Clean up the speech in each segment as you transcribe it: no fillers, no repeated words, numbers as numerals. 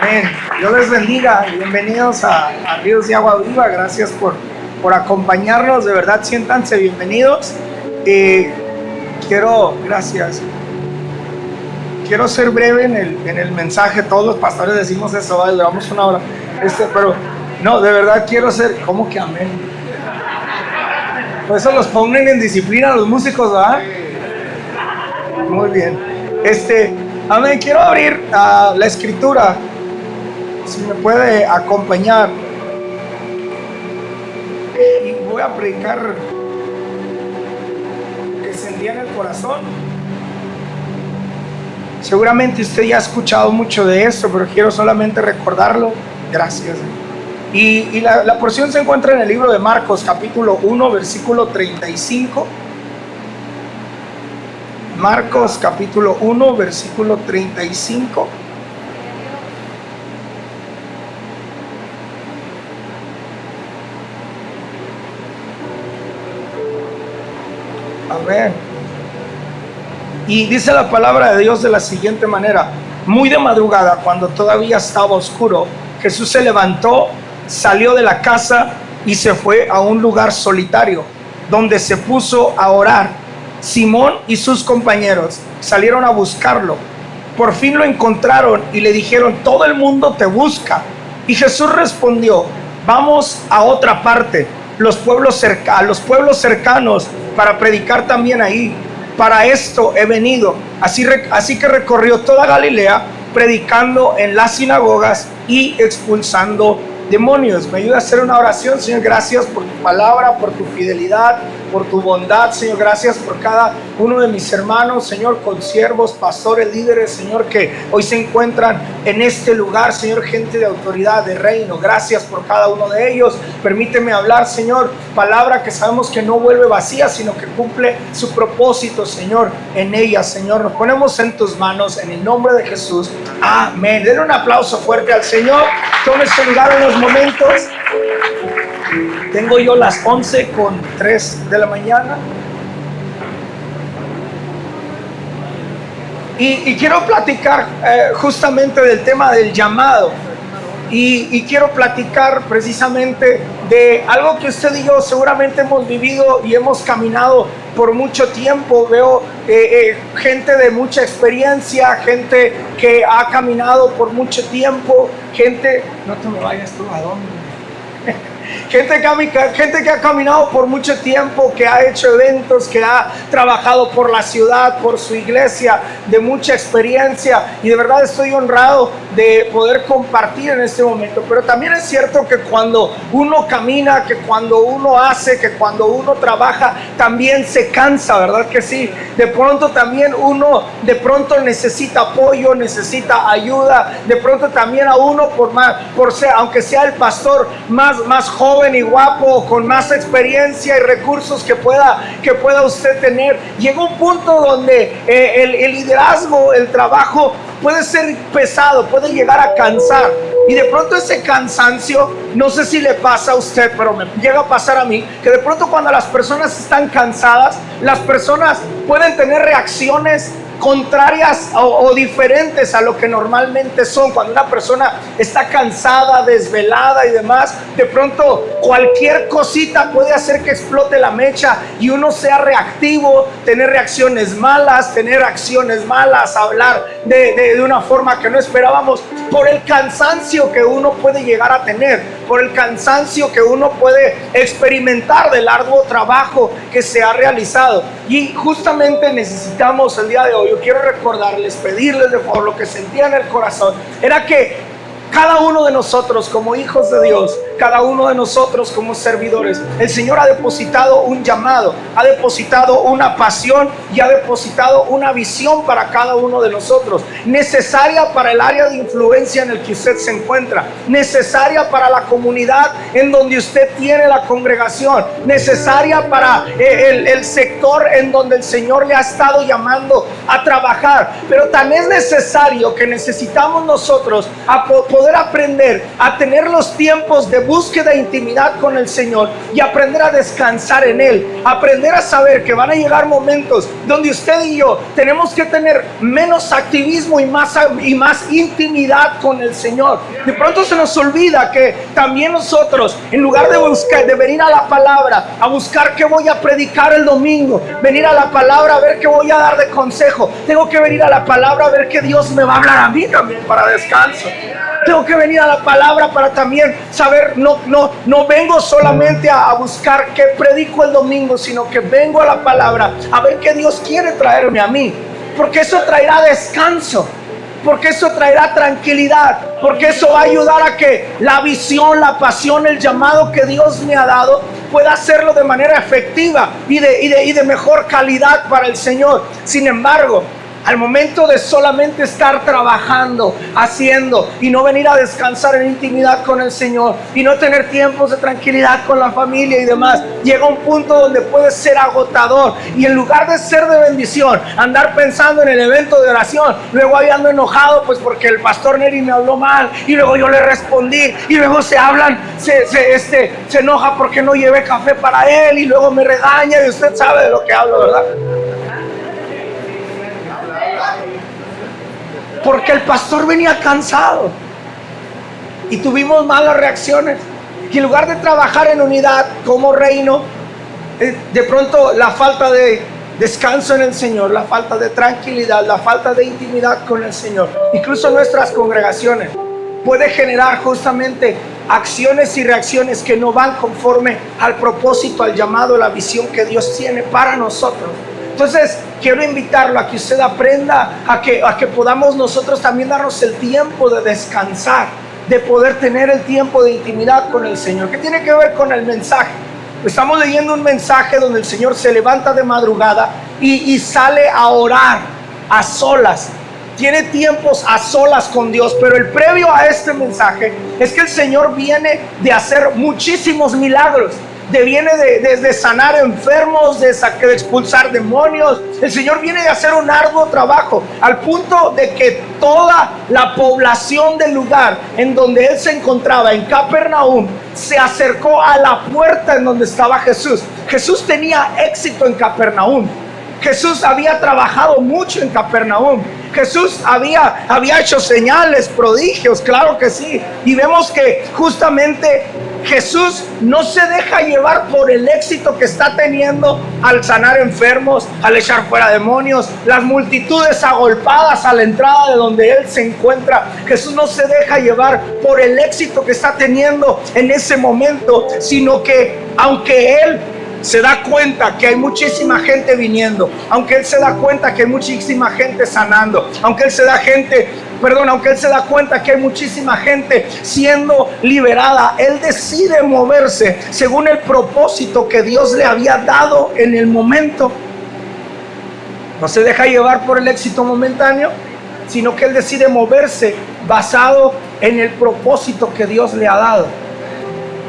Amén. Dios les bendiga. Bienvenidos a Ríos de Agua Viva. Gracias por acompañarnos. De verdad, siéntanse bienvenidos. Gracias. Quiero ser breve en el mensaje. Todos los pastores decimos eso, ¿vale? Llevamos una hora. Pero no, de verdad quiero ser. ¿Cómo que amén? Por eso los ponen en disciplina los músicos, ¿verdad? Muy bien. Amén. Quiero abrir la escritura. Si me puede acompañar. Y voy a predicar que sentía en el corazón. Seguramente usted ya ha escuchado mucho de esto, pero quiero solamente recordarlo. Gracias. Y la porción se encuentra en el libro de Marcos, capítulo 1, versículo 35. Marcos, capítulo 1, versículo 35. Amén. Y dice la palabra de Dios de la siguiente manera: muy de madrugada, cuando todavía estaba oscuro, Jesús se levantó, salió de la casa y se fue a un lugar solitario, donde se puso a orar. Simón y sus compañeros salieron a buscarlo. Por fin lo encontraron y le dijeron: todo el mundo te busca. Y Jesús respondió: vamos a otra parte, a los pueblos cercanos, para predicar también ahí. Para esto he venido. Así que recorrió toda Galilea, predicando en las sinagogas y expulsando demonios. Me ayuda a hacer una oración. Señor, gracias por tu palabra, por tu fidelidad, por tu bondad. Señor, gracias por cada uno de mis hermanos, Señor, consiervos, pastores, líderes, Señor, que hoy se encuentran en este lugar, Señor, gente de autoridad, de reino. Gracias por cada uno de ellos. Permíteme hablar, Señor, palabra que sabemos que no vuelve vacía, sino que cumple su propósito, Señor, en ella. Señor, nos ponemos en tus manos, en el nombre de Jesús. Amén. Den un aplauso fuerte al Señor. Tome su lugar en los momentos. Tengo yo las 11:03 de la mañana. Y quiero platicar justamente del tema del llamado. Y quiero platicar precisamente de algo que usted y yo seguramente hemos vivido y hemos caminado por mucho tiempo. Veo gente de mucha experiencia, gente que ha caminado por mucho tiempo, gente... No te me vayas tú, ¿a dónde? Gente que ha caminado por mucho tiempo, que ha hecho eventos, que ha trabajado por la ciudad, por su iglesia, de mucha experiencia, y de verdad estoy honrado de poder compartir en este momento. Pero también es cierto que cuando uno camina, que cuando uno hace, que cuando uno trabaja, también se cansa, ¿verdad que sí? De pronto también uno necesita apoyo, necesita ayuda. De pronto también a uno, aunque sea el pastor más joven y guapo, con más experiencia y recursos que pueda usted tener, llega un punto donde el liderazgo, el trabajo puede ser pesado, puede llegar a cansar. Y de pronto ese cansancio, no sé si le pasa a usted, pero me llega a pasar a mí, que de pronto cuando las personas están cansadas, las personas pueden tener reacciones contrarias o diferentes a lo que normalmente son. Cuando una persona está cansada, desvelada y demás, de pronto cualquier cosita puede hacer que explote la mecha y uno sea reactivo, tener reacciones malas, hablar de una forma que no esperábamos, por el cansancio que uno puede llegar a tener, por el cansancio que uno puede experimentar del arduo trabajo que se ha realizado. Y justamente necesitamos el día de hoy, yo quiero recordarles, pedirles de favor, lo que sentía en el corazón era que cada uno de nosotros como hijos de Dios, cada uno de nosotros como servidores, el Señor ha depositado un llamado, ha depositado una pasión y ha depositado una visión para cada uno de nosotros, necesaria para el área de influencia en el que usted se encuentra, necesaria para la comunidad en donde usted tiene la congregación, necesaria para el sector en donde el Señor le ha estado llamando a trabajar. Pero también es necesario que necesitamos nosotros a poder aprender a tener los tiempos de búsqueda e intimidad con el Señor y aprender a descansar en Él. Aprender a saber que van a llegar momentos donde usted y yo tenemos que tener menos activismo y más intimidad con el Señor. De pronto se nos olvida que también nosotros, en lugar de venir a la palabra, a buscar qué voy a predicar el domingo, venir a la palabra a ver qué voy a dar de consejo, tengo que venir a la palabra a ver qué Dios me va a hablar a mí también para descanso. Tengo que venir a la palabra para también saber, no vengo solamente a buscar qué predico el domingo, sino que vengo a la palabra a ver qué Dios quiere traerme a mí, porque eso traerá descanso, porque eso traerá tranquilidad, porque eso va a ayudar a que la visión, la pasión, el llamado que Dios me ha dado pueda hacerlo de manera efectiva y de mejor calidad para el Señor. Sin embargo, al momento de solamente estar trabajando, haciendo y no venir a descansar en intimidad con el Señor y no tener tiempos de tranquilidad con la familia y demás, llega un punto donde puede ser agotador, y en lugar de ser de bendición, andar pensando en el evento de oración, luego ahí ando enojado pues porque el pastor Neri me habló mal y luego yo le respondí, y luego se enoja porque no llevé café para él y luego me regaña, y usted sabe de lo que hablo, ¿verdad? Porque el pastor venía cansado y tuvimos malas reacciones. Y en lugar de trabajar en unidad como reino, de pronto la falta de descanso en el Señor, la falta de tranquilidad, la falta de intimidad con el Señor, incluso nuestras congregaciones, puede generar justamente acciones y reacciones que no van conforme al propósito, al llamado, la visión que Dios tiene para nosotros. Entonces, quiero invitarlo a que usted aprenda a que podamos nosotros también darnos el tiempo de descansar, de poder tener el tiempo de intimidad con el Señor. ¿Qué tiene que ver con el mensaje? Estamos leyendo un mensaje donde el Señor se levanta de madrugada y sale a orar a solas. Tiene tiempos a solas con Dios, pero el previo a este mensaje es que el Señor viene de hacer muchísimos milagros. Viene de sanar enfermos, de expulsar demonios. El Señor viene de hacer un arduo trabajo, al punto de que toda la población del lugar en donde Él se encontraba, en Capernaum, se acercó a la puerta en donde estaba Jesús. Jesús tenía éxito en Capernaum. Jesús había trabajado mucho en Capernaum. Jesús había hecho señales, prodigios, claro que sí. Y vemos que justamente Jesús no se deja llevar por el éxito que está teniendo al sanar enfermos, al echar fuera demonios, las multitudes agolpadas a la entrada de donde Él se encuentra. Jesús no se deja llevar por el éxito que está teniendo en ese momento, sino que aunque Él se da cuenta que hay muchísima gente viniendo, aunque Él se da cuenta que hay muchísima gente sanando, aunque Él se da cuenta que hay muchísima gente siendo liberada, Él decide moverse según el propósito que Dios le había dado en el momento. No se deja llevar por el éxito momentáneo, sino que Él decide moverse basado en el propósito que Dios le ha dado.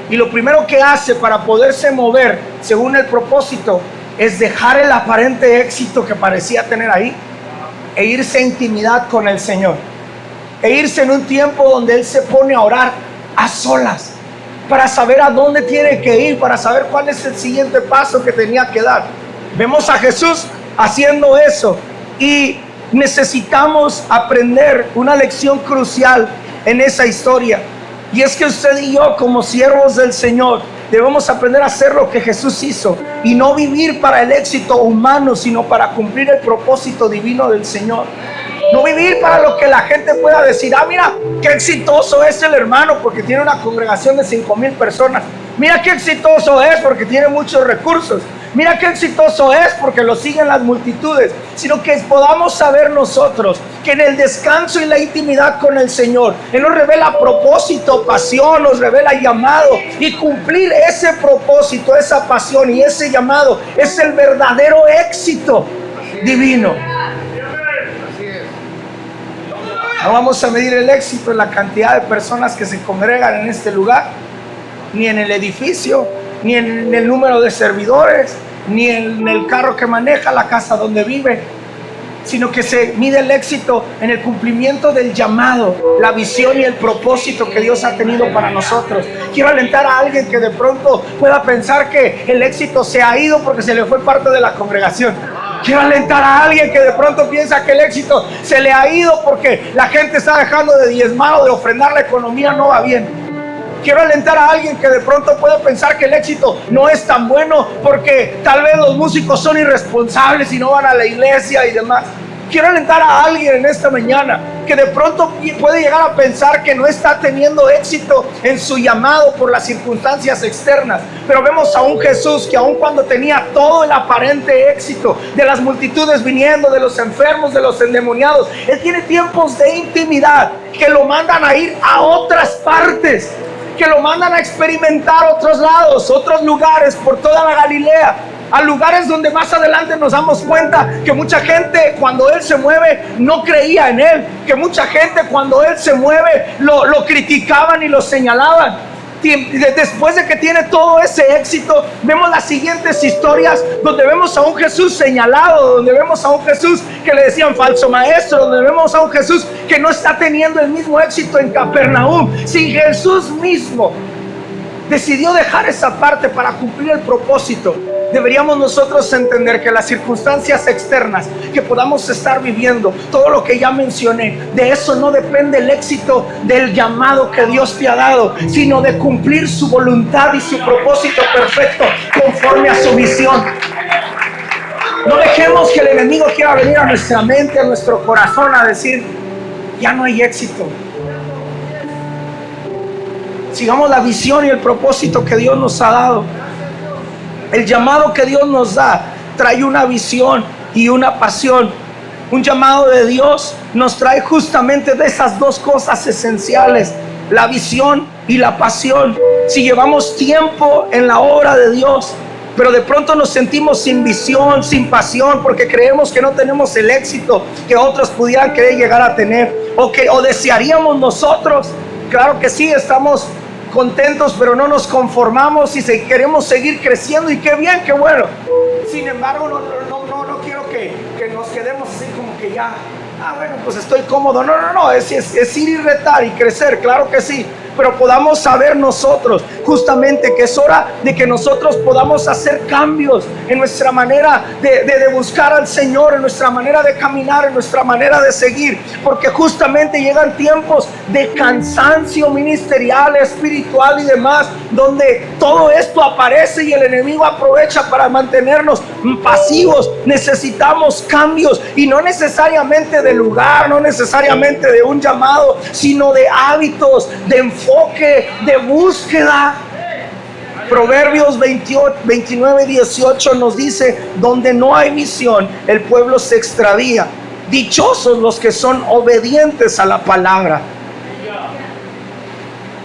Y lo primero que hace para poderse mover según el propósito es dejar el aparente éxito que parecía tener ahí e irse a intimidad con el Señor, e irse en un tiempo donde Él se pone a orar a solas para saber a dónde tiene que ir, para saber cuál es el siguiente paso que tenía que dar. Vemos a Jesús haciendo eso, y necesitamos aprender una lección crucial en esa historia. Y es que usted y yo, como siervos del Señor, debemos aprender a hacer lo que Jesús hizo y no vivir para el éxito humano, sino para cumplir el propósito divino del Señor. No vivir para lo que la gente pueda decir: ah, mira, qué exitoso es el hermano porque tiene una congregación de 5,000 personas. Mira qué exitoso es porque tiene muchos recursos. Mira qué exitoso es porque lo siguen las multitudes. Sino que podamos saber nosotros que en el descanso y la intimidad con el Señor, Él nos revela propósito, pasión, nos revela llamado. Y cumplir ese propósito, esa pasión y ese llamado es el verdadero éxito divino. No vamos a medir el éxito en la cantidad de personas que se congregan en este lugar, ni en el edificio, ni en el número de servidores, ni en el carro que maneja, la casa donde vive, sino que se mide el éxito en el cumplimiento del llamado, la visión y el propósito que Dios ha tenido para nosotros. Quiero alentar a alguien que de pronto pueda pensar que el éxito se ha ido porque se le fue parte de la congregación. Quiero alentar a alguien que de pronto piensa que el éxito se le ha ido porque la gente está dejando de diezmar o de ofrendar, la economía no va bien. Quiero alentar a alguien que de pronto puede pensar que el éxito no es tan bueno porque tal vez los músicos son irresponsables y no van a la iglesia y demás. Quiero alentar a alguien en esta mañana que de pronto puede llegar a pensar que no está teniendo éxito en su llamado por las circunstancias externas. Pero vemos a un Jesús que aun cuando tenía todo el aparente éxito de las multitudes viniendo, de los enfermos, de los endemoniados, Él tiene tiempos de intimidad que lo mandan a ir a otras partes, que lo mandan a experimentar otros lados, otros lugares por toda la Galilea, a lugares donde más adelante nos damos cuenta que mucha gente cuando Él se mueve no creía en Él, que mucha gente cuando Él se mueve lo criticaban y lo señalaban. Después de que tiene todo ese éxito, vemos las siguientes historias donde vemos a un Jesús señalado, donde vemos a un Jesús que le decían falso maestro, donde vemos a un Jesús que no está teniendo el mismo éxito en Capernaum. Si Jesús mismo decidió dejar esa parte para cumplir el propósito, deberíamos nosotros entender que las circunstancias externas que podamos estar viviendo, todo lo que ya mencioné, de eso no depende el éxito del llamado que Dios te ha dado, sino de cumplir su voluntad y su propósito perfecto conforme a su visión. No dejemos que el enemigo quiera venir a nuestra mente, a nuestro corazón, a decir, ya no hay éxito. Sigamos la visión y el propósito que Dios nos ha dado. El llamado que Dios nos da trae una visión y una pasión. Un llamado de Dios nos trae justamente de esas dos cosas esenciales, la visión y la pasión. Si llevamos tiempo en la obra de Dios, pero de pronto nos sentimos sin visión, sin pasión, porque creemos que no tenemos el éxito que otros pudieran querer llegar a tener, o desearíamos nosotros. Claro que sí, estamos contentos, pero no nos conformamos y queremos seguir creciendo, y qué bien, qué bueno. Sin embargo, no quiero que nos quedemos así como que ya, bueno, pues estoy cómodo. No, es ir y retar y crecer, claro que sí. Pero podamos saber nosotros justamente que es hora de que nosotros podamos hacer cambios en nuestra manera de buscar al Señor, en nuestra manera de caminar, en nuestra manera de seguir, porque justamente llegan tiempos de cansancio ministerial, espiritual y demás, donde todo esto aparece y el enemigo aprovecha para mantenernos pasivos. Necesitamos cambios, y no necesariamente de lugar, no necesariamente de un llamado, sino de hábitos, de enfoque, de búsqueda. Proverbios 29:18 nos dice: donde no hay visión, el pueblo se extravía. Dichosos los que son obedientes a la palabra.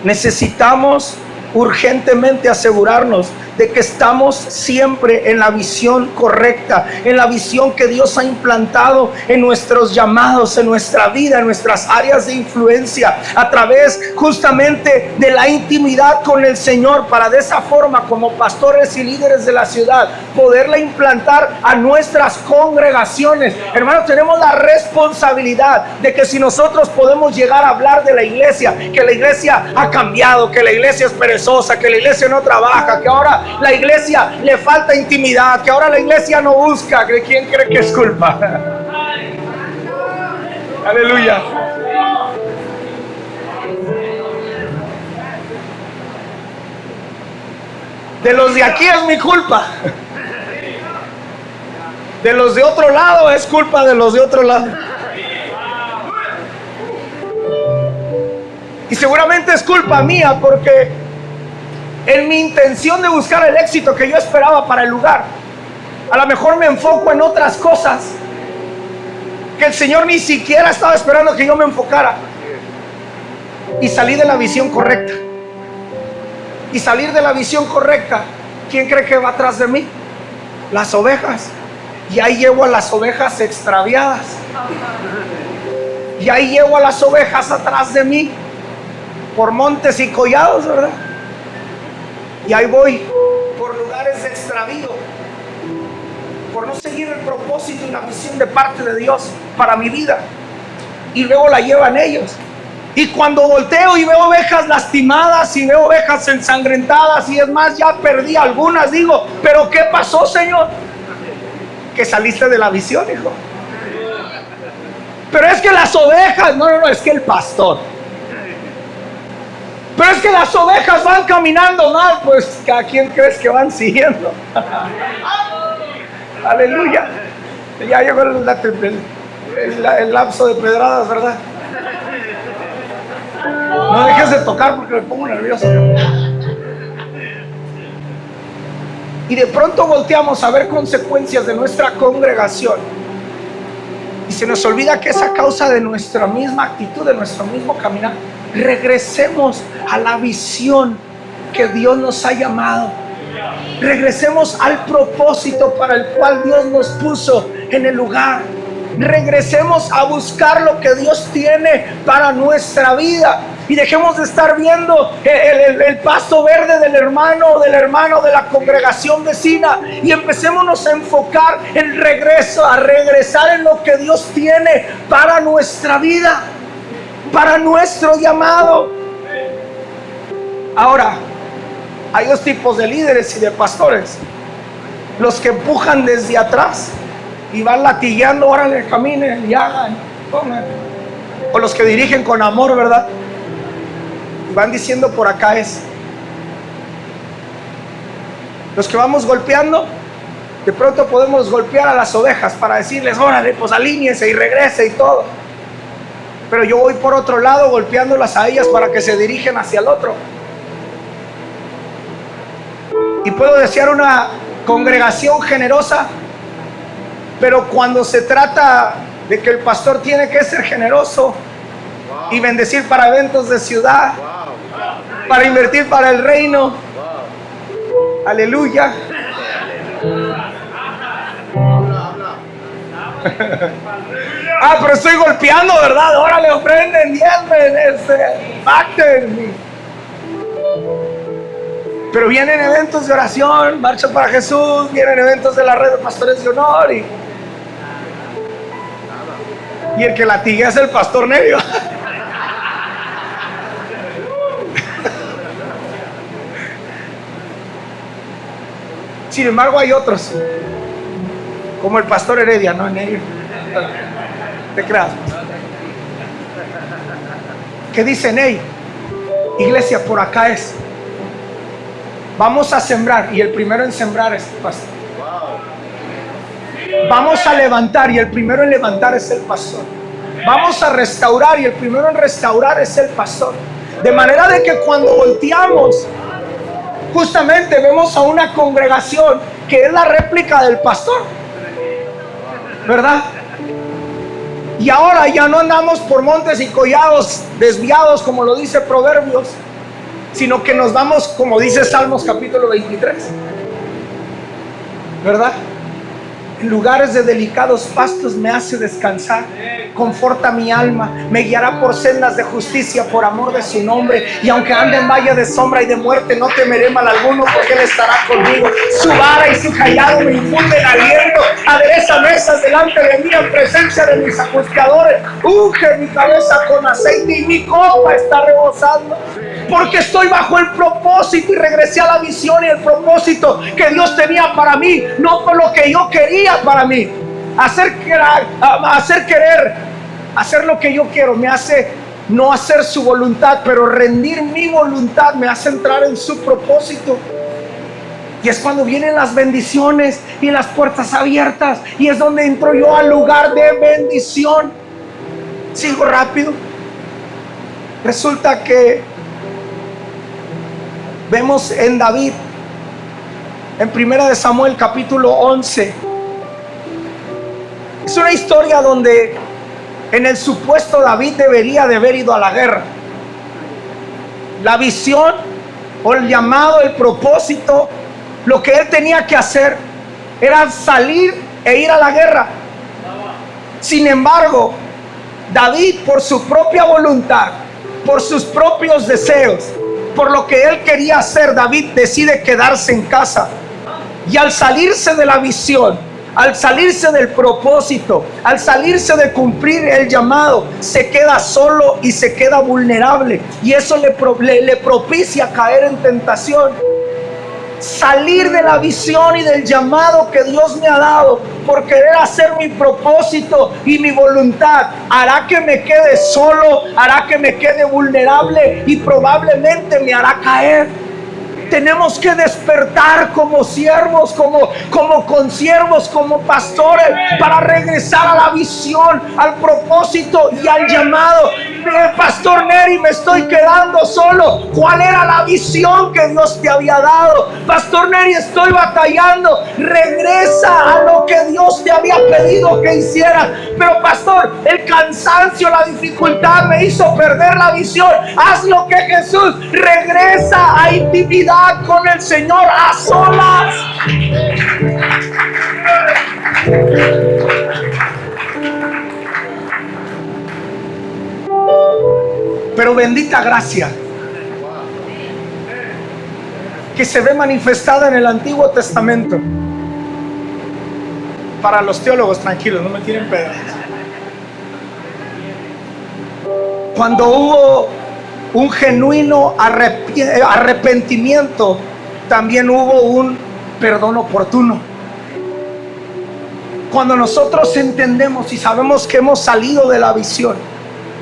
Necesitamos urgentemente asegurarnos de que estamos siempre en la visión correcta, en la visión que Dios ha implantado en nuestros llamados, en nuestra vida, en nuestras áreas de influencia, a través justamente de la intimidad con el Señor, para de esa forma, como pastores y líderes de la ciudad, poderla implantar a nuestras congregaciones. Hermanos, tenemos la responsabilidad de que si nosotros podemos llegar a hablar de la iglesia, que la iglesia ha cambiado, que la iglesia es perezosa, que la iglesia no trabaja, que ahora la iglesia le falta intimidad, que ahora la iglesia no busca, ¿quién cree que es culpa? Aleluya. De los de aquí es mi culpa. De los de otro lado es culpa de los de otro lado. Y seguramente es culpa mía, porque en mi intención de buscar el éxito que yo esperaba para el lugar, a lo mejor me enfoco en otras cosas que el Señor ni siquiera estaba esperando que yo me enfocara, y salí de la visión correcta. Y salir de la visión correcta, ¿quién cree que va atrás de mí? Las ovejas. Y ahí llevo a las ovejas extraviadas, y ahí llevo a las ovejas atrás de mí por montes y collados, ¿verdad? Y ahí voy por lugares de extravío. por no seguir el propósito y la visión de parte de Dios para mi vida. Y luego la llevan ellos. Y cuando volteo y veo ovejas lastimadas y veo ovejas ensangrentadas, y es más, ya perdí algunas, digo, ¿pero qué pasó, Señor? Que saliste de la visión, hijo. Pero es que las ovejas, no, es que el pastor. Pero es que las ovejas van caminando mal, pues ¿a quién crees que van siguiendo? Aleluya. Ya llegó el lapso de pedradas, ¿verdad? No dejes de tocar porque me pongo nervioso. Y de pronto volteamos a ver consecuencias de nuestra congregación. Y se nos olvida que es a causa de nuestra misma actitud, de nuestro mismo caminar. Regresemos a la visión que Dios nos ha llamado. Regresemos al propósito para el cual Dios nos puso en el lugar. Regresemos a buscar lo que Dios tiene para nuestra vida. Y dejemos de estar viendo el pasto verde del hermano de la congregación vecina. Y empecémonos a enfocar en a regresar en lo que Dios tiene para nuestra vida, para nuestro llamado. Ahora, hay dos tipos de líderes y de pastores: los que empujan desde atrás y van latigueando, órale, caminen y hagan, pongan. O los que dirigen con amor, ¿verdad? Y van diciendo, por acá es. Los que vamos golpeando, de pronto podemos golpear a las ovejas para decirles, órale, pues alíñense y regrese y todo. Pero yo voy por otro lado golpeándolas a ellas para que se dirigen hacia el otro. Y puedo desear una congregación generosa, pero cuando se trata de que el pastor tiene que ser generoso y bendecir para eventos de ciudad, para invertir para el reino, aleluya. Pero estoy golpeando, ¿verdad? Órale, ofrenden, diezmen, pacten. Pero vienen eventos de oración, Marcha para Jesús, vienen eventos de la red de pastores de honor, y el que latiguea es el pastor Nevio. Sin embargo, hay otros, como el pastor Heredia, ¿no? Nevio. ¿Te creas? Que dicen, hey, iglesia, por acá es. Vamos a sembrar, y el primero en sembrar es el pastor. Vamos a levantar, y el primero en levantar es el pastor. Vamos a restaurar, y el primero en restaurar es el pastor. De manera de que cuando volteamos, justamente vemos a una congregación que es la réplica del pastor, ¿verdad? Y ahora ya no andamos por montes y collados desviados, como lo dice Proverbios, sino que nos vamos, como dice Salmos capítulo 23, ¿verdad? En lugares de delicados pastos me hace descansar, conforta mi alma, me guiará por sendas de justicia por amor de su nombre. Y aunque ande en valle de sombra y de muerte, no temeré mal alguno, porque Él estará conmigo. Su vara y su callado me infunden aliento. Adereza mesas delante de mí en presencia de mis ajustadores. Unge mi cabeza con aceite y mi copa está rebosando. Porque estoy bajo el propósito y regresé a la visión y el propósito que Dios tenía para mí, no por lo que yo quería para mí. Hacer lo que yo quiero me hace no hacer su voluntad, pero rendir mi voluntad me hace entrar en su propósito. Y es cuando vienen las bendiciones y las puertas abiertas, y es donde entro yo al lugar de bendición. Sigo rápido. Resulta que vemos en David, en 1 Samuel capítulo 11. Es una historia donde en el supuesto David debería de haber ido a la guerra. La visión o el llamado, el propósito, lo que él tenía que hacer era salir e ir a la guerra. Sin embargo, David, por su propia voluntad, por sus propios deseos, por lo que él quería hacer, David decide quedarse en casa. Y al salirse de la visión, al salirse del propósito, al salirse de cumplir el llamado, se queda solo y se queda vulnerable. Y eso le propicia caer en tentación. Salir de la visión y del llamado que Dios me ha dado por querer hacer mi propósito y mi voluntad hará que me quede solo, hará que me quede vulnerable y probablemente me hará caer. Tenemos que despertar como siervos, como consiervos, como pastores, para regresar a la visión, al propósito y al llamado. Pastor Neri, me estoy quedando solo. ¿Cuál era la visión que Dios te había dado? Pastor Neri, estoy batallando. Regresa a lo que Dios te había pedido que hicieras. Pero pastor, el cansancio, la dificultad me hizo perder la visión. Haz lo que Jesús. Regresa a intimidad con el Señor a solas. Pero bendita gracia que se ve manifestada en el Antiguo Testamento. Para los teólogos, tranquilos, no me tienen pedo. Cuando hubo un genuino arrepentimiento, también hubo un perdón oportuno. Cuando nosotros entendemos y sabemos que hemos salido de la visión,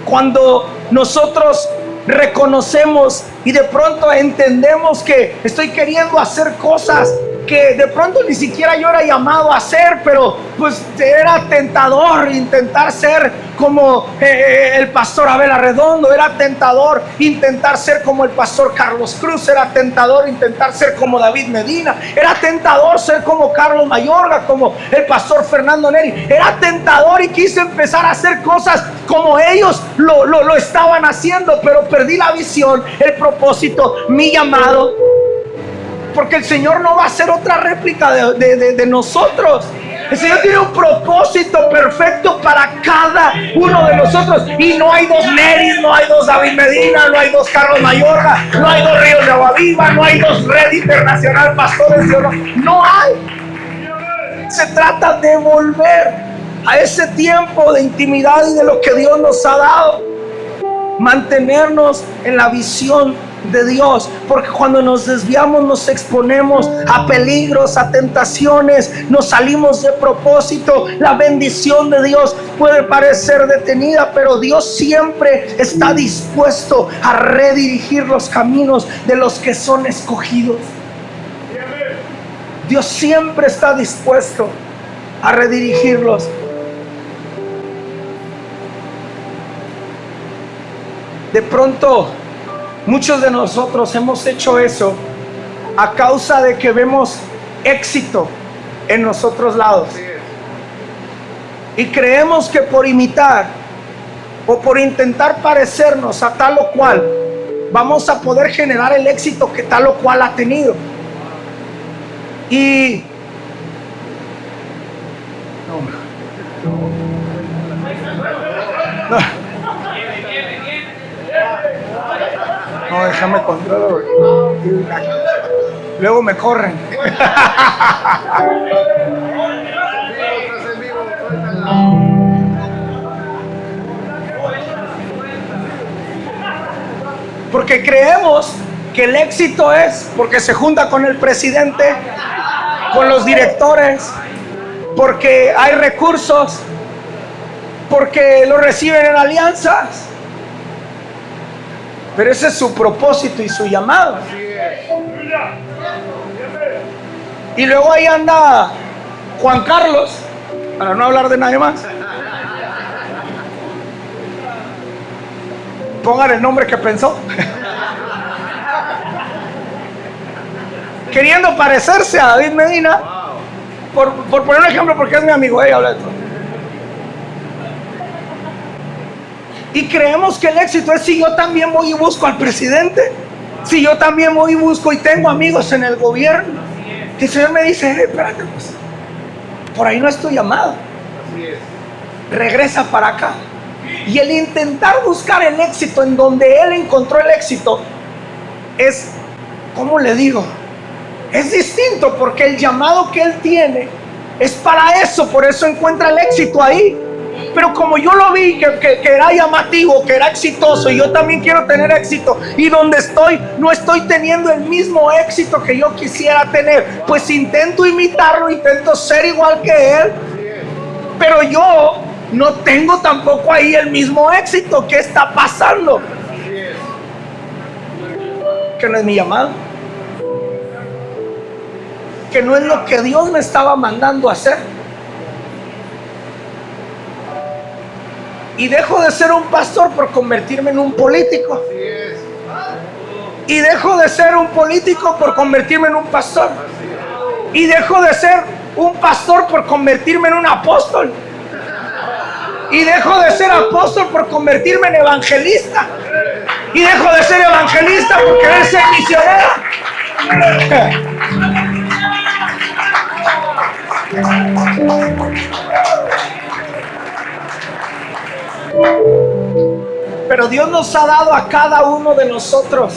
cuando nosotros reconocemos y de pronto entendemos que estoy queriendo hacer cosas que de pronto ni siquiera yo era llamado a hacer, pero pues era tentador intentar ser como el pastor Abel Arredondo, era tentador intentar ser como el pastor Carlos Cruz, era tentador intentar ser como David Medina, era tentador ser como Carlos Mayorga, como el pastor Fernando Neri, era tentador y quise empezar a hacer cosas como ellos lo estaban haciendo, pero perdí la visión, el propósito, mi llamado. Porque el Señor no va a hacer otra réplica de nosotros. El Señor tiene un propósito perfecto para cada uno de nosotros. Y no hay dos Neris, no hay dos David Medina, no hay dos Carlos Mayorga, no hay dos Ríos de Agua Viva, no hay dos Red Internacional Pastores. No hay. Se trata de volver a ese tiempo de intimidad y de lo que Dios nos ha dado. Mantenernos en la visión de Dios, porque cuando nos desviamos nos exponemos a peligros, a tentaciones, nos salimos de propósito. La bendición de Dios puede parecer detenida, pero Dios siempre está dispuesto a redirigir los caminos de los que son escogidos. Dios siempre está dispuesto a redirigirlos. De pronto muchos de nosotros hemos hecho eso a causa de que vemos éxito en nosotros lados. Y creemos que por imitar o por intentar parecernos a tal o cual, vamos a poder generar el éxito que tal o cual ha tenido. Y no, déjame controlar. Luego me corren. Porque creemos que el éxito es porque se junta con el presidente, con los directores, porque hay recursos, porque lo reciben en alianzas. Pero ese es su propósito y su llamado. Y luego ahí anda Juan Carlos, para no hablar de nadie más. Pongan el nombre que pensó. Queriendo parecerse a David Medina. Por poner un ejemplo, porque es mi amigo, habla de todo. Y creemos que el éxito es si yo también voy y busco al presidente, si yo también voy y busco y tengo amigos en el gobierno. Y el Señor me dice, espérate, pues, por ahí no es tu llamado. Regresa para acá. Y el intentar buscar el éxito en donde Él encontró el éxito es, ¿cómo le digo? Es distinto, porque el llamado que Él tiene Es para eso, por eso encuentra el éxito ahí. Pero como yo lo vi que era llamativo, que era exitoso, y yo también quiero tener éxito, y donde estoy no estoy teniendo el mismo éxito que yo quisiera tener, pues intento imitarlo, intento ser igual que él, pero yo no tengo tampoco ahí el mismo éxito. ¿Qué está pasando? Que no es mi llamado, que no es lo que Dios me estaba mandando a hacer. Y dejo de ser un pastor por convertirme en un político. Y dejo de ser un político por convertirme en un pastor. Y dejo de ser un pastor por convertirme en un apóstol. Y dejo de ser apóstol por convertirme en evangelista. Y dejo de ser evangelista por querer ser misionero. Pero Dios nos ha dado a cada uno de nosotros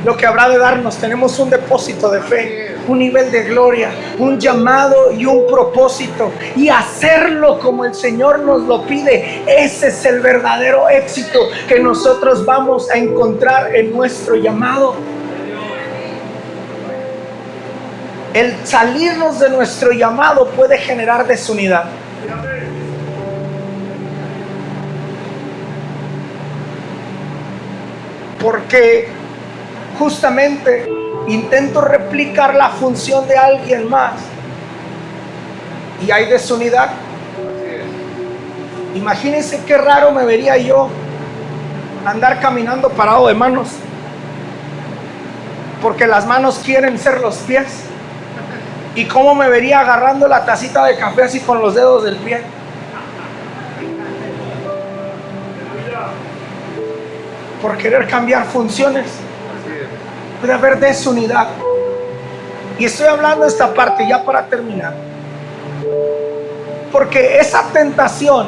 lo que habrá de darnos. Tenemos un depósito de fe, un nivel de gloria, un llamado y un propósito. Y hacerlo como el Señor nos lo pide, ese es el verdadero éxito que nosotros vamos a encontrar en nuestro llamado. El salirnos de nuestro llamado puede generar desunidad. Porque justamente intento replicar la función de alguien más y hay desunidad. Imagínense qué raro me vería yo andar caminando parado de manos, porque las manos quieren ser los pies. Y cómo me vería agarrando la tacita de café así con los dedos del pie. Por querer cambiar funciones puede haber desunidad. Y estoy hablando de esta parte ya para terminar, porque esa tentación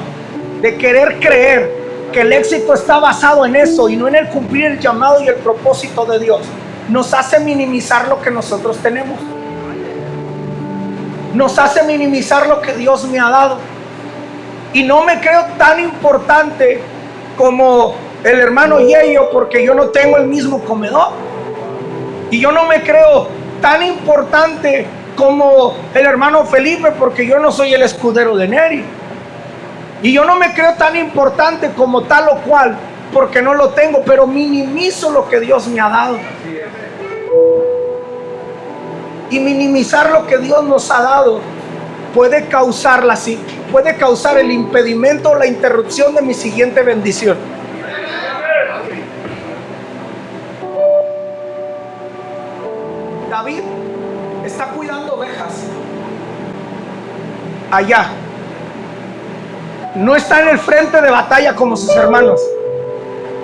de querer creer que el éxito está basado en eso y no en el cumplir el llamado y el propósito de Dios, nos hace minimizar lo que nosotros tenemos, nos hace minimizar lo que Dios me ha dado. Y no me creo tan importante como el hermano Yeyo, porque yo no tengo el mismo comedor. Y yo no me creo tan importante como el hermano Felipe, porque yo no soy el escudero de Neri. Y yo no me creo tan importante como tal o cual, porque no lo tengo, pero minimizo lo que Dios me ha dado. Y minimizar lo que Dios nos ha dado puede causar el impedimento o la interrupción de mi siguiente bendición. David está cuidando ovejas allá. No está en el frente de batalla como sus hermanos.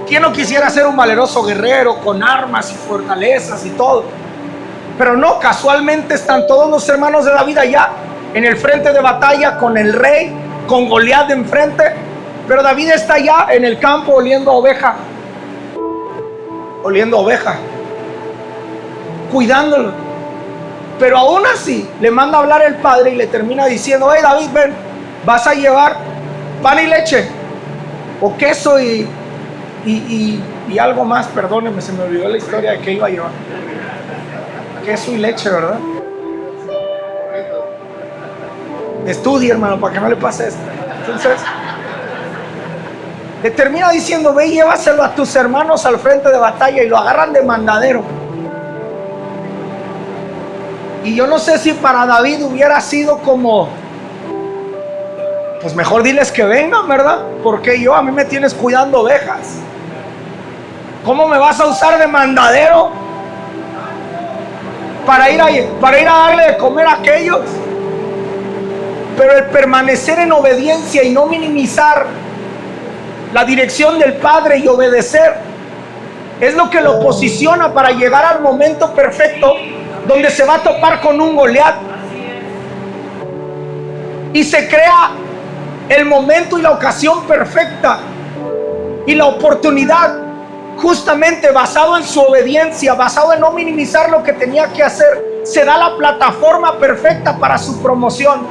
¿Quién no quisiera ser un valeroso guerrero con armas y fortalezas y todo? Pero no, casualmente están todos los hermanos de David allá en el frente de batalla con el rey, con Goliat de enfrente. Pero David está allá en el campo oliendo oveja, cuidándolo. Pero aún así le manda a hablar el padre y le termina diciendo: hey David, ven, vas a llevar pan y leche, o queso y algo más. Perdónenme, se me olvidó la historia de qué iba a llevar. Queso y leche, ¿verdad? Estudie, hermano, para que no le pase esto. Entonces le termina diciendo: ve y llévaselo a tus hermanos al frente de batalla. Y lo agarran de mandadero. Y yo no sé si para David hubiera sido como: pues mejor diles que vengan, ¿verdad? Porque a mí me tienes cuidando ovejas. ¿Cómo me vas a usar de mandadero para ir a darle de comer a aquellos? Pero el permanecer en obediencia y no minimizar la dirección del Padre y obedecer es lo que lo posiciona para llegar al momento perfecto donde se va a topar con un Goliat. Y se crea el momento y la ocasión perfecta y la oportunidad, justamente basado en su obediencia, basado en no minimizar lo que tenía que hacer, se da la plataforma perfecta para su promoción.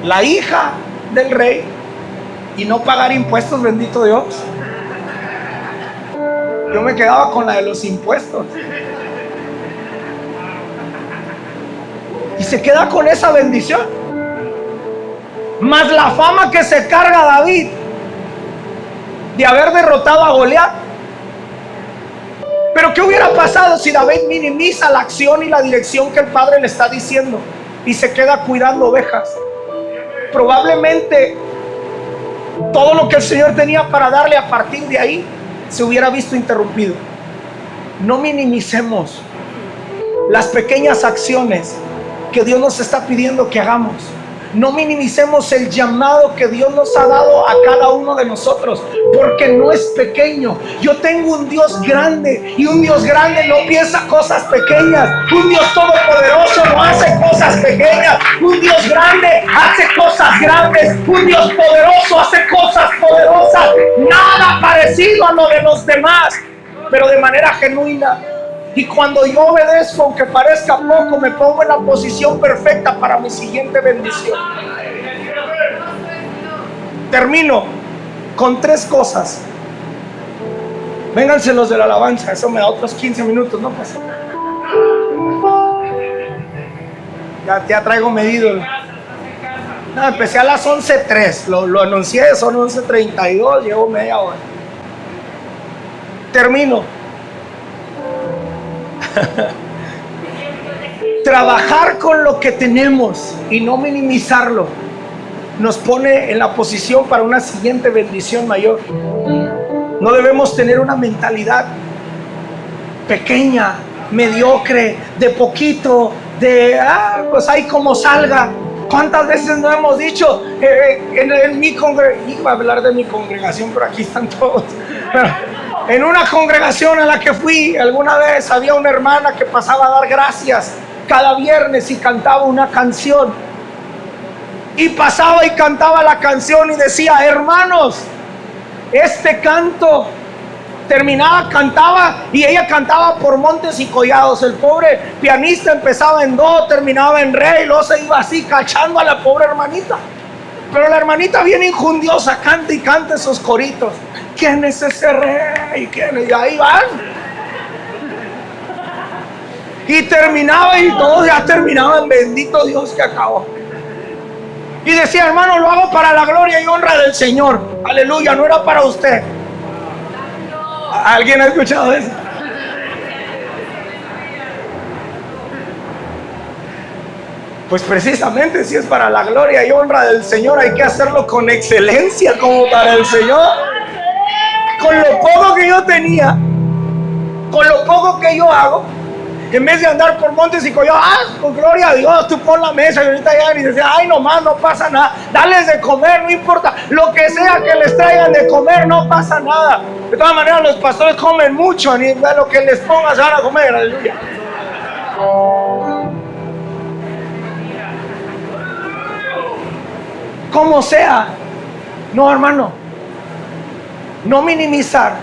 La hija del rey y no pagar impuestos, bendito Dios. Yo me quedaba con la de los impuestos. Y se queda con esa bendición. Más la fama que se carga David de haber derrotado a Goliat. Pero ¿qué hubiera pasado si David minimiza la acción y la dirección que el padre le está diciendo y se queda cuidando ovejas? Probablemente todo lo que el Señor tenía para darle a partir de ahí se hubiera visto interrumpido. No minimicemos las pequeñas acciones que Dios nos está pidiendo que hagamos. No minimicemos el llamado que Dios nos ha dado a cada uno de nosotros, porque no es pequeño. Yo tengo un Dios grande, y un Dios grande no piensa cosas pequeñas. Un Dios todopoderoso no hace cosas pequeñas. Un Dios grande hace cosas grandes. Un Dios poderoso hace cosas poderosas. Nada parecido a lo de los demás, pero de manera genuina. Y cuando yo obedezco, aunque parezca poco, me pongo en la posición perfecta para mi siguiente bendición. Termino con 3 cosas. Vénganse los de la alabanza, eso me da otros 15 minutos, no pasa. Ya traigo medido. No, empecé a las 11:03, lo anuncié, son 11:32, llevo media hora. Termino. Trabajar con lo que tenemos y no minimizarlo nos pone en la posición para una siguiente bendición mayor. No debemos tener una mentalidad pequeña, mediocre, de poquito, de pues ahí como salga. ¿Cuántas veces no hemos dicho en mi congregación? Iba a hablar de mi congregación, pero aquí están todos. En una congregación a la que fui alguna vez, había una hermana que pasaba a dar gracias cada viernes y cantaba una canción. Y pasaba y cantaba la canción y decía: hermanos, este canto, terminaba, cantaba, y ella cantaba por montes y collados. El pobre pianista empezaba en do, terminaba en re, y luego se iba así cachando a la pobre hermanita. Pero la hermanita bien injundiosa canta y canta esos coritos. ¿Quién es ese rey? ¿Quién es? Y ahí van. Y terminaba, y todos ya terminaban. Bendito Dios que acabó. Y decía: hermano, lo hago para la gloria y honra del Señor. Aleluya, no era para usted. ¿Alguien ha escuchado eso? Pues precisamente, si es para la gloria y honra del Señor, hay que hacerlo con excelencia, como para el Señor. Con lo poco que yo tenía, con lo poco que yo hago, en vez de andar por montes y collados, con gloria a Dios, tú pon la mesa, y ahorita llegan y dicen: ay, nomás, no pasa nada, dales de comer, no importa, lo que sea que les traigan de comer, no pasa nada. De todas maneras, los pastores comen mucho, ni lo que les pongas van a comer, aleluya. Como sea, no, hermano, no minimizar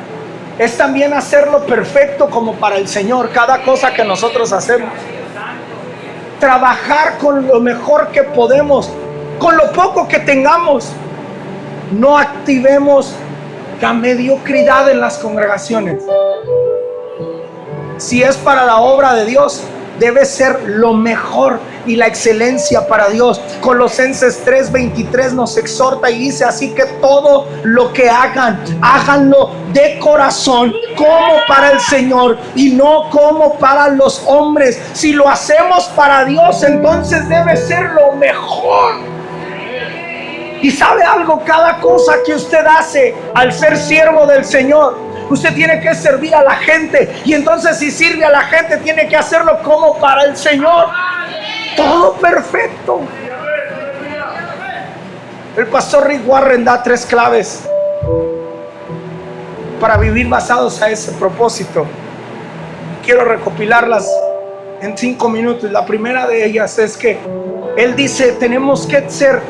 es también hacerlo perfecto como para el Señor, cada cosa que nosotros hacemos. Trabajar con lo mejor que podemos, con lo poco que tengamos. No activemos la mediocridad en las congregaciones. Si es para la obra de Dios, debe ser lo mejor y la excelencia para Dios. Colosenses 3:23 nos exhorta y dice: así que todo lo que hagan, háganlo de corazón, como para el Señor y no como para los hombres. Si lo hacemos para Dios, entonces debe ser lo mejor. Y sabe algo, cada cosa que usted hace al ser siervo del Señor, usted tiene que servir a la gente. Y entonces, si sirve a la gente, tiene que hacerlo como para el Señor. Todo perfecto. El pastor Rick Warren da 3 claves para vivir basados a ese propósito. Quiero recopilarlas en 5 minutos. La primera de ellas es que él dice: tenemos que ser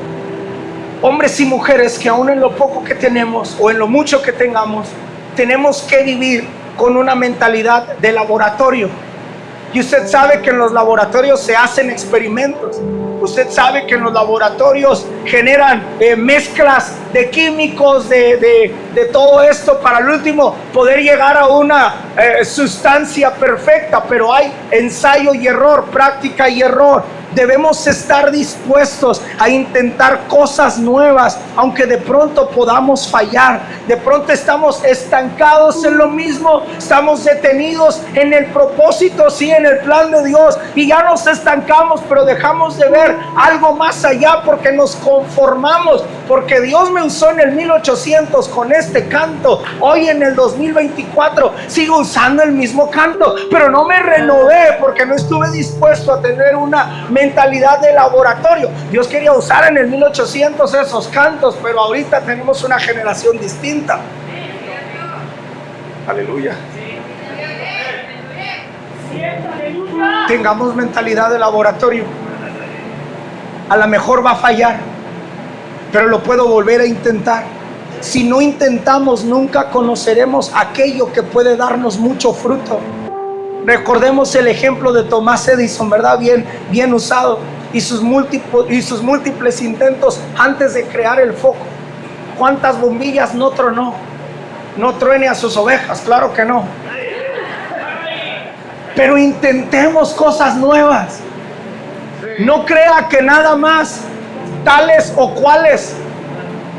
hombres y mujeres que aún en lo poco que tenemos o en lo mucho que tengamos, tenemos que vivir con una mentalidad de laboratorio. Y usted sabe que en los laboratorios se hacen experimentos. Usted sabe que en los laboratorios generan mezclas de químicos, de todo esto para al último poder llegar a una sustancia perfecta. Pero hay ensayo y error, práctica y error. Debemos estar dispuestos a intentar cosas nuevas, aunque de pronto podamos fallar. De pronto estamos estancados en lo mismo, estamos detenidos en el propósito, sí, en el plan de Dios, y ya nos estancamos, pero dejamos de ver algo más allá porque nos conformamos. Porque Dios me usó en el 1800 con este canto, hoy en el 2024 sigo usando el mismo canto, pero no me renové porque no estuve dispuesto a tener una mentalidad de laboratorio. Dios quería usar en el 1800 esos cantos, pero ahorita tenemos una generación distinta. Aleluya. Tengamos mentalidad de laboratorio. A lo mejor va a fallar, pero lo puedo volver a intentar. Si no intentamos, nunca conoceremos aquello que puede darnos mucho fruto. Recordemos el ejemplo de Thomas Edison, ¿verdad? Bien usado. Y sus múltiples intentos antes de crear el foco. ¿Cuántas bombillas no tronó? No truene a sus ovejas, claro que no. Pero intentemos cosas nuevas. No crea que nada más tales o cuales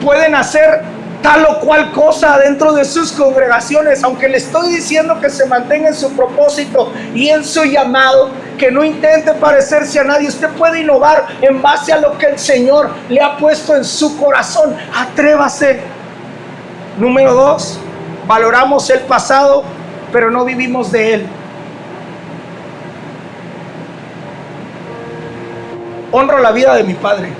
pueden hacer tal o cual cosa dentro de sus congregaciones. Aunque le estoy diciendo que se mantenga en su propósito y en su llamado, que no intente parecerse a nadie. Usted puede innovar en base a lo que el Señor le ha puesto en su corazón. Atrévase. Número 2, valoramos el pasado, pero no vivimos de él. Honro la vida de mi padre.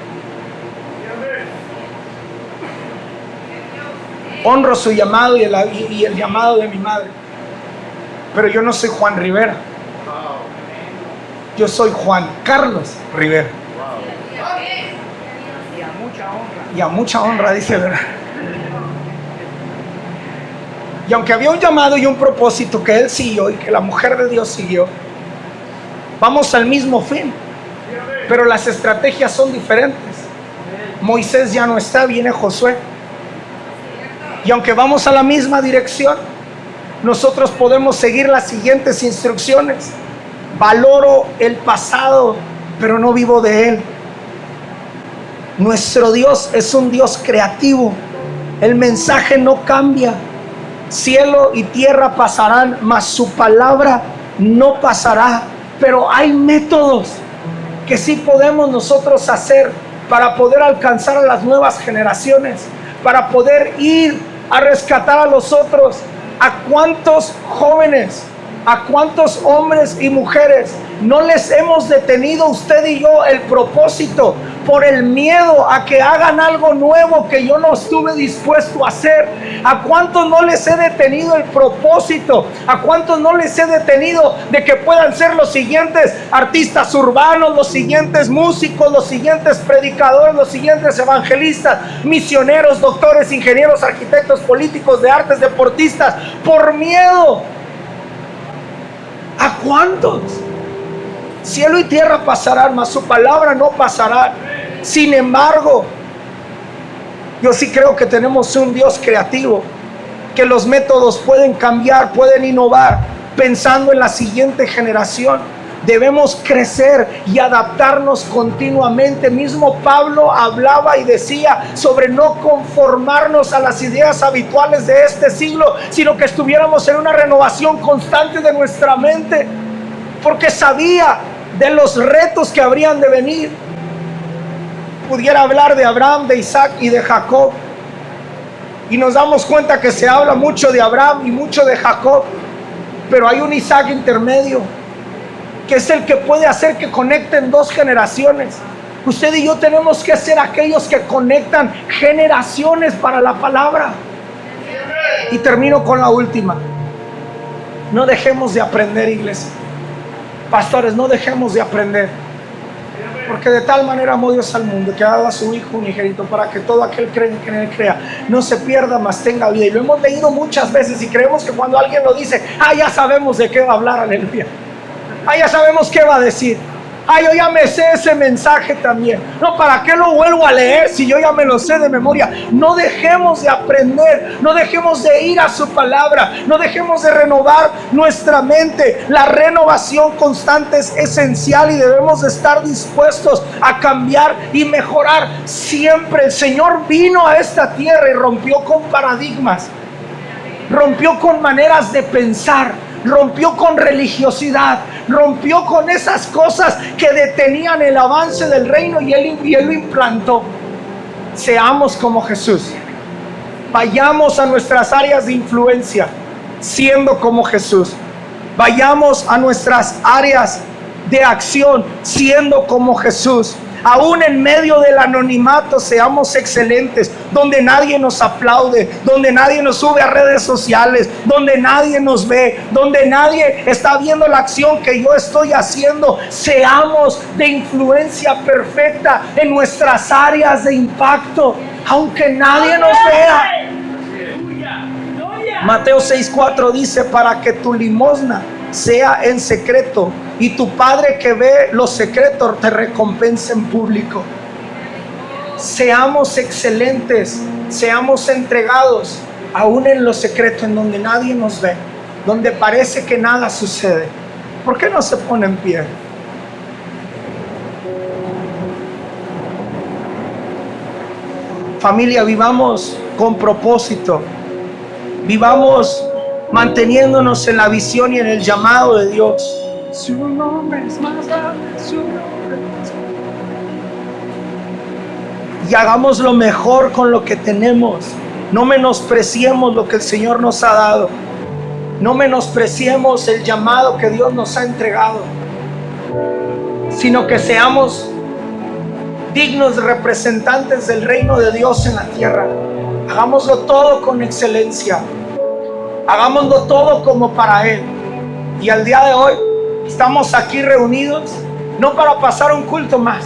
Honro su llamado y el llamado de mi madre. Pero yo no soy Juan Rivera. Yo soy Juan Carlos Rivera. Y a mucha honra, dice, ¿verdad? Y aunque había un llamado y un propósito que él siguió y que la mujer de Dios siguió, vamos al mismo fin, pero las estrategias son diferentes. Moisés ya no está, viene Josué. Y aunque vamos a la misma dirección, nosotros podemos seguir las siguientes instrucciones. Valoro el pasado, pero no vivo de él. Nuestro Dios es un Dios creativo. El mensaje no cambia. Cielo y tierra pasarán, mas su palabra no pasará. Pero hay métodos que sí podemos nosotros hacer para poder alcanzar a las nuevas generaciones, para poder ir a rescatar a los otros. ¿A cuántos jóvenes, a cuántos hombres y mujeres no les hemos detenido usted y yo el propósito por el miedo a que hagan algo nuevo que yo no estuve dispuesto a hacer? ¿A cuántos no les he detenido el propósito? ¿A cuántos no les he detenido de que puedan ser los siguientes artistas urbanos, los siguientes músicos, los siguientes predicadores, los siguientes evangelistas, misioneros, doctores, ingenieros, arquitectos, políticos, de artes, deportistas, por miedo? ¿A cuántos? Cielo y tierra pasarán, mas su palabra no pasará. Sin embargo, yo sí creo que tenemos un Dios creativo, que los métodos pueden cambiar, pueden innovar, pensando en la siguiente generación. Debemos crecer y adaptarnos continuamente. Mismo Pablo hablaba y decía sobre no conformarnos a las ideas habituales de este siglo, sino que estuviéramos en una renovación constante de nuestra mente, porque sabía de los retos que habrían de venir. Pudiera hablar de Abraham, de Isaac y de Jacob, y nos damos cuenta que se habla mucho de Abraham y mucho de Jacob, pero hay un Isaac intermedio, que es el que puede hacer que conecten dos generaciones. Usted y yo tenemos que ser aquellos que conectan generaciones para la palabra. Y termino con la última. No dejemos de aprender, iglesia. Pastores, no dejemos de aprender. Porque de tal manera amó Dios al mundo, que ha dado a su Hijo unigénito, para que todo aquel que en él crea no se pierda, mas tenga vida. Y lo hemos leído muchas veces y creemos que cuando alguien lo dice, ya sabemos de qué va a hablar, aleluya. Ya sabemos qué va a decir. Yo ya me sé ese mensaje también. No, ¿para qué lo vuelvo a leer si yo ya me lo sé de memoria? No dejemos de aprender, no dejemos de ir a su palabra, no dejemos de renovar nuestra mente. La renovación constante es esencial y debemos de estar dispuestos a cambiar y mejorar siempre. El Señor vino a esta tierra y rompió con paradigmas, rompió con maneras de pensar, rompió con religiosidad, rompió con esas cosas que detenían el avance del reino, y él lo implantó. Seamos como Jesús. Vayamos a nuestras áreas de influencia siendo como Jesús. Vayamos a nuestras áreas de acción siendo como Jesús. Aún en medio del anonimato, seamos excelentes, donde nadie nos aplaude, donde nadie nos sube a redes sociales, donde nadie nos ve, donde nadie está viendo la acción que yo estoy haciendo. Seamos de influencia perfecta en nuestras áreas de impacto, aunque nadie nos vea. Mateo 6:4 dice: para que tu limosna sea en secreto, y tu Padre que ve los secretos te recompensa en público. Seamos excelentes, seamos entregados, aún en lo secreto, en donde nadie nos ve, donde parece que nada sucede. ¿Por qué no se pone en pie? Familia, vivamos con propósito, vivamos manteniéndonos en la visión y en el llamado de Dios. Su nombre es más grande, su nombre es más grande. Y hagamos lo mejor con lo que tenemos. No menospreciemos lo que el Señor nos ha dado. No menospreciemos el llamado que Dios nos ha entregado, sino que seamos dignos representantes del reino de Dios en la tierra. Hagámoslo todo con excelencia. Hagámoslo todo como para Él. Y al día de hoy estamos aquí reunidos no para pasar un culto más,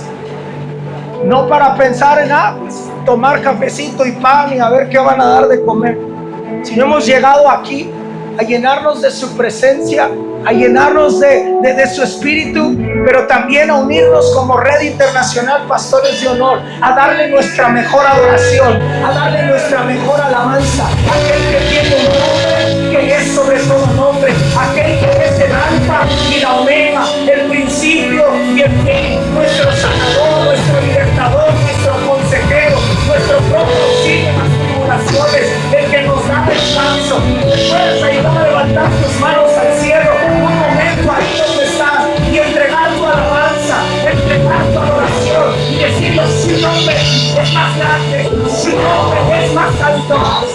no para pensar en pues, tomar cafecito y pan y a ver qué van a dar de comer, sino hemos llegado aquí a llenarnos de su presencia, a llenarnos de su espíritu, pero también a unirnos como Red Internacional Pastores de Honor, a darle nuestra mejor adoración, a darle nuestra mejor alabanza, aquel que tiene un nombre que es sobre todo nombre, aquel que es el alfa y la omega, el principio y el fin, nuestro sanador, nuestro libertador, nuestro consejero, nuestro propio auxilio en las tribulaciones, el que nos da descanso. Puedes ayudar a levantar tus manos al cielo un momento ahí donde estás y entregar tu alabanza, entregar tu adoración y decirle: su nombre es más grande, su nombre es más alto.